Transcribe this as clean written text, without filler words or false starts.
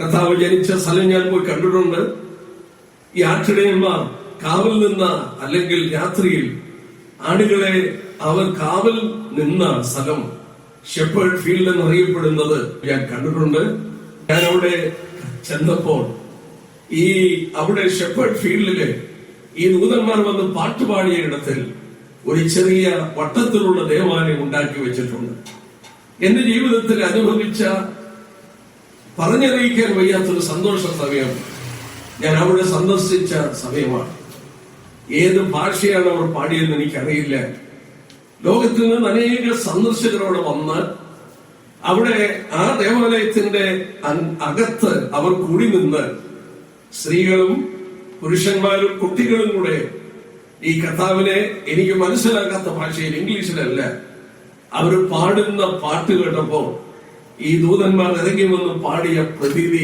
കർത്താവ് ജനിച്ച സ്ഥലം ഞാൻ പോയി കണ്ടിട്ടുണ്ട്. ഈ ആട്ടിടയന്മാർ കാവൽ നിന്ന, അല്ലെങ്കിൽ രാത്രിയിൽ ആടുകളെ അവർ കാവൽ നിന്ന സ്ഥലം ഷെപ്പേർഡ് ഫീൽഡ് എന്നറിയപ്പെടുന്നത് ഞാൻ കണ്ടിട്ടുണ്ട്. ഞാൻ അവിടെ ചെന്നപ്പോൾ അവിടെ ഷെപ്പേർഡ് ഫീൽഡില് ഈ ദൂതന്മാർ വന്ന് പാട്ടുപാടിയ ഇടത്തിൽ ഒരു ചെറിയ വട്ടത്തിലുള്ള ദേവാലയം ഉണ്ടാക്കി വെച്ചിട്ടുണ്ട്. എന്റെ ജീവിതത്തിൽ അനുഭവിച്ച പറഞ്ഞറിയിക്കാൻ വയ്യാത്തൊരു സന്തോഷ സമയം ഞാൻ അവിടെ സന്ദർശിച്ച സമയമാണ്. ഏത് ഭാഷയാണ് അവർ പാടിയെന്ന് എനിക്കറിയില്ല. ലോകത്തിൽ നിന്ന് അനേക സന്ദർശകരോട് വന്ന് അവിടെ ആ ദേവാലയത്തിന്റെ അകത്ത് അവർ കൂടി നിന്ന് സ്ത്രീകളും പുരുഷന്മാരും കുട്ടികളും കൂടെ ഈ കർത്താവിനെ എനിക്ക് മനസ്സിലാക്കാത്ത ഭാഷയിൽ, ഇംഗ്ലീഷിലല്ല, അവർ പാടുന്ന പാട്ട് കേട്ടപ്പോ ഈ ദൂതന്മാർ ഇറങ്ങി വന്ന് പാടിയ പ്രതീതി